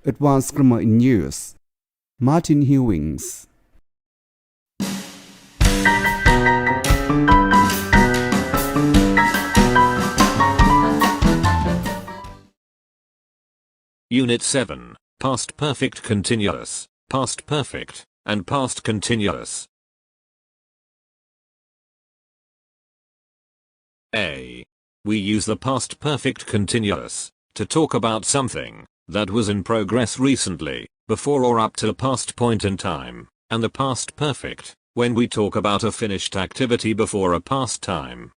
Advanced Grammar in Use. Martin Hewings. Unit 7, Past Perfect Continuous, Past Perfect, and Past Continuous. A. We use the past perfect continuous to talk about something that was in progress recently, before or up to a past point in time, and the past perfect when we talk about a finished activity before a past time.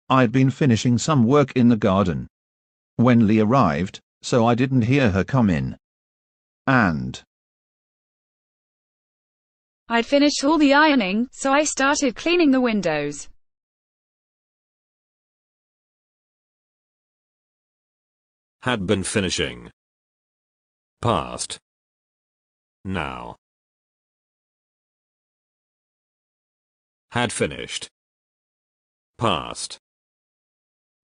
I'd been finishing some work in the garden when Lee arrived, so I didn't hear her come in. And I'd finished all the ironing, so I started cleaning the windows. Had been finishing. Past. Now. Had finished. Past.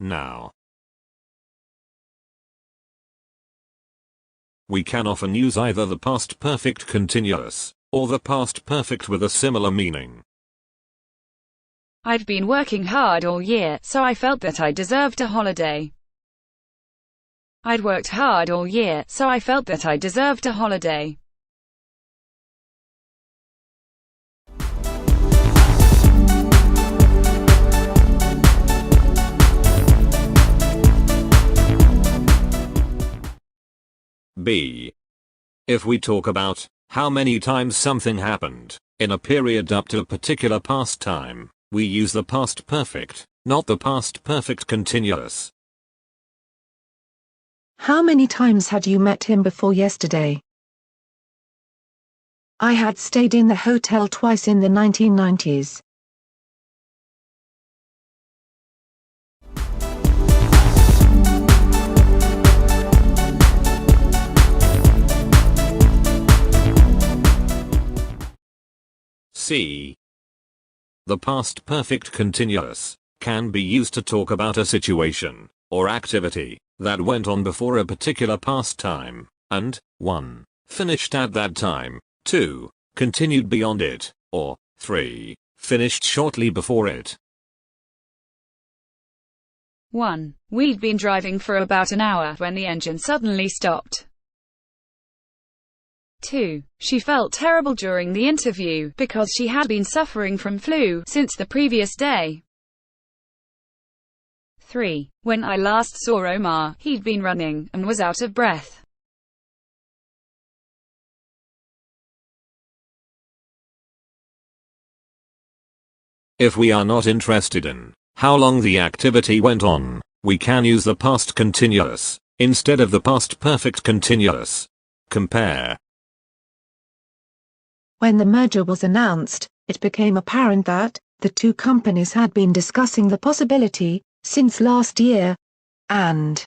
Now. We can often use either the past perfect continuous or the past perfect with a similar meaning. I'd been working hard all year, so I felt that I deserved a holiday. I'd worked hard all year, so I felt that I deserved a holiday. B. If we talk about how many times something happened in a period up to a particular past time, we use the past perfect, not the past perfect continuous. How many times had you met him before yesterday? I had stayed in the hotel twice in the 1990s. C. The past perfect continuous can be used to talk about a situation or activity that went on before a particular past time, and 1. Finished at that time, 2. Continued beyond it, or 3. Finished shortly before it. 1. We'd been driving for about an hour when the engine suddenly stopped. 2. She felt terrible during the interview because she had been suffering from flu since the previous day. 3. When I last saw Omar, he'd been running and was out of breath. If we are not interested in how long the activity went on, we can use the past continuous instead of the past perfect continuous. Compare. When the merger was announced, it became apparent that the two companies had been discussing the possibility since last year, and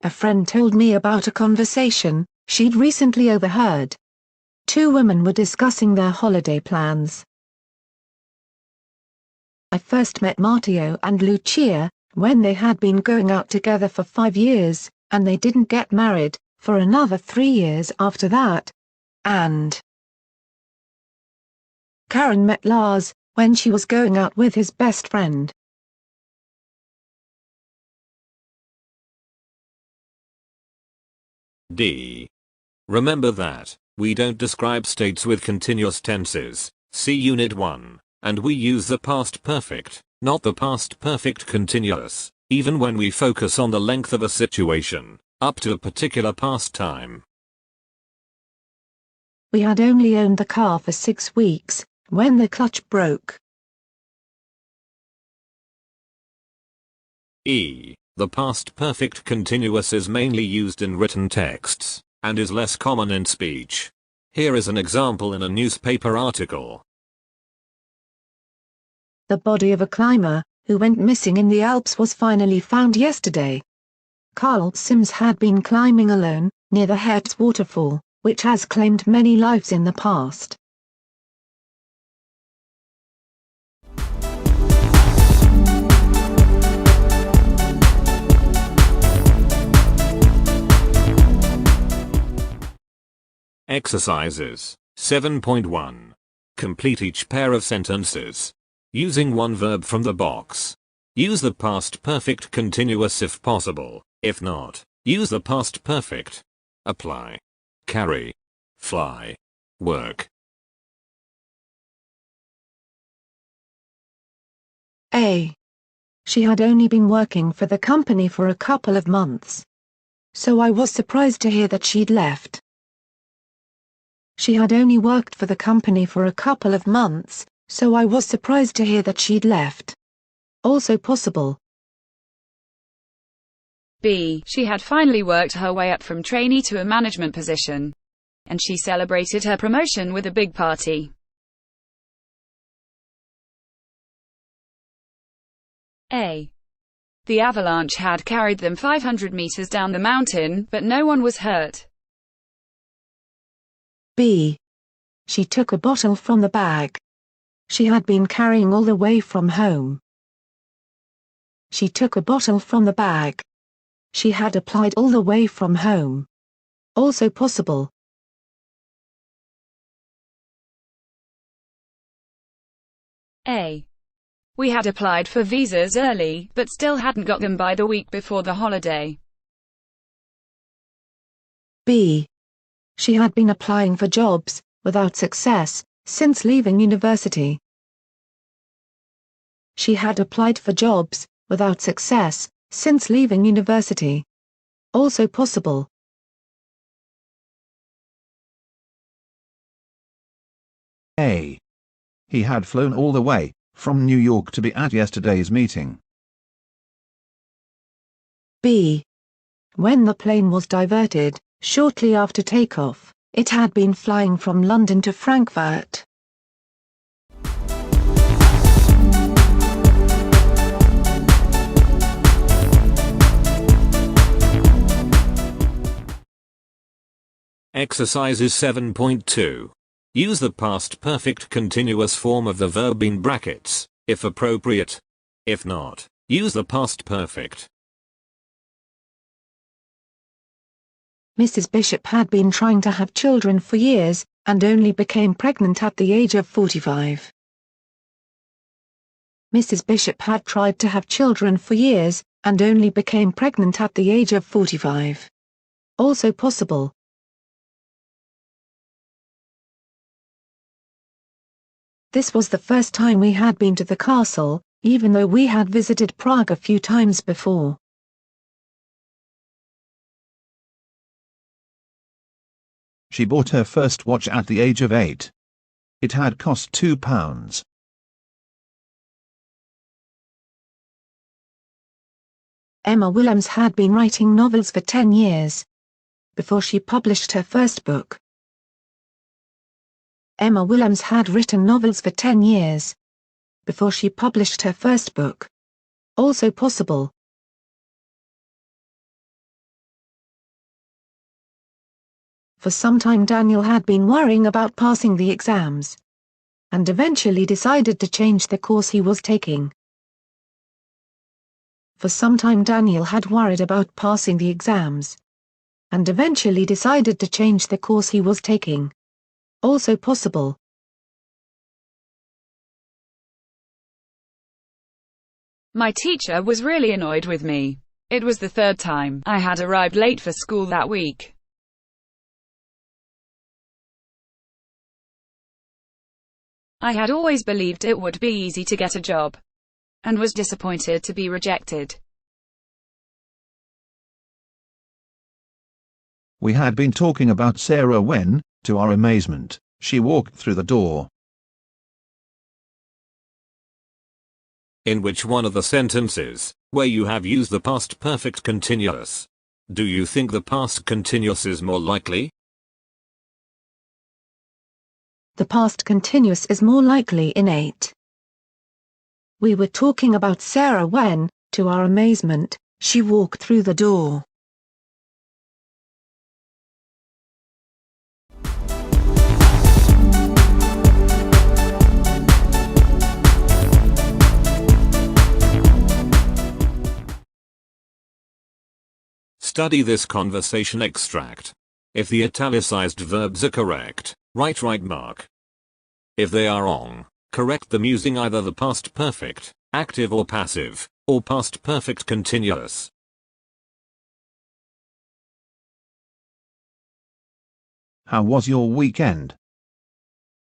a friend told me about a conversation she'd recently overheard. Two women were discussing their holiday plans. I first met Matteo and Lucia when they had been going out together for 5 years, and they didn't get married for another 3 years after that. And Karen met Lars when she was going out with his best friend. D. Remember that we don't describe states with continuous tenses. See Unit 1, and we use the past perfect, not the past perfect continuous, even when we focus on the length of a situation, up to a particular past time. We had only owned the car for 6 weeks when the clutch broke. E. The past perfect continuous is mainly used in written texts, and is less common in speech. Here is an example in a newspaper article. The body of a climber who went missing in the Alps was finally found yesterday. Carl Sims had been climbing alone near the Hertz waterfall, which has claimed many lives in the past. Exercises 7.1. Complete each pair of sentences using one verb from the box. Use the past perfect continuous if possible. If not, use the past perfect. Apply. Carry. Fly. Work. A. She had only been working for the company for a couple of months. So I was surprised to hear that she'd left. She had only worked for the company for a couple of months, so I was surprised to hear that she'd left. Also possible. B. She had finally worked her way up from trainee to a management position. And she celebrated her promotion with a big party. A. The avalanche had carried them 500 meters down the mountain, but no one was hurt. B. She took a bottle from the bag she had been carrying all the way from home. She took a bottle from the bag she had applied all the way from home. Also possible. A. We had applied for visas early, but still hadn't got them by the week before the holiday. B. She had been applying for jobs, without success, since leaving university. She had applied for jobs, without success, since leaving university. Also possible. A. He had flown all the way from New York to be at yesterday's meeting. B. When the plane was diverted, shortly after takeoff, it had been flying from London to Frankfurt. Exercises 7.2. Use the past perfect continuous form of the verb in brackets, if appropriate. If not, use the past perfect. Mrs. Bishop had been trying to have children for years, and only became pregnant at the age of 45. Mrs. Bishop had tried to have children for years, and only became pregnant at the age of 45. Also possible. This was the first time we had been to the castle, even though we had visited Prague a few times before. She bought her first watch at the age of 8. It had cost £2. Emma Williams had been writing novels for 10 years. Before she published her first book. Emma Williams had written novels for 10 years. Before she published her first book. Also possible. For some time Daniel had been worrying about passing the exams. And eventually decided to change the course he was taking. For some time Daniel had worried about passing the exams. And eventually decided to change the course he was taking. Also possible. My teacher was really annoyed with me. It was the third time I had arrived late for school that week. I had always believed it would be easy to get a job. And was disappointed to be rejected. We had been talking about Sarah when, to our amazement, she walked through the door. In which one of the sentences, where you have used the past perfect continuous, do you think the past continuous is more likely? The past continuous is more likely in 8. We were talking about Sarah when, to our amazement, she walked through the door. Study this conversation extract. If the italicized verbs are correct, write right mark. If they are wrong, correct them using either the past perfect, active or passive, or past perfect continuous. How was your weekend?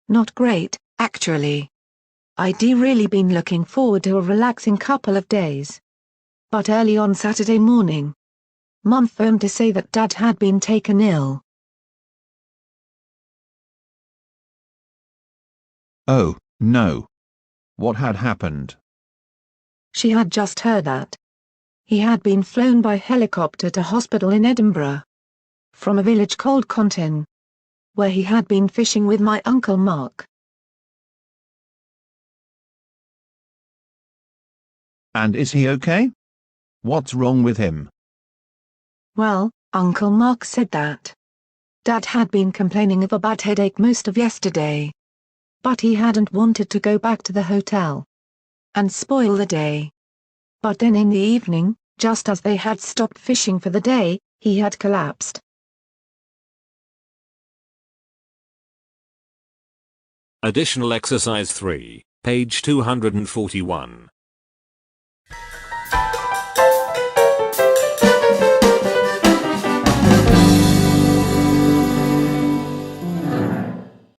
Not great, actually. I'd really been looking forward to a relaxing couple of days. But early on Saturday morning, Mum phoned to say that Dad had been taken ill. Oh, no. What had happened? She had just heard that he had been flown by helicopter to hospital in Edinburgh, from a village called Contin, where he had been fishing with my Uncle Mark. And is he okay? What's wrong with him? Well, Uncle Mark said that Dad had been complaining of a bad headache most of yesterday. But he hadn't wanted to go back to the hotel and spoil the day. But then in the evening, just as they had stopped fishing for the day, he had collapsed. Additional exercise 3, page 241.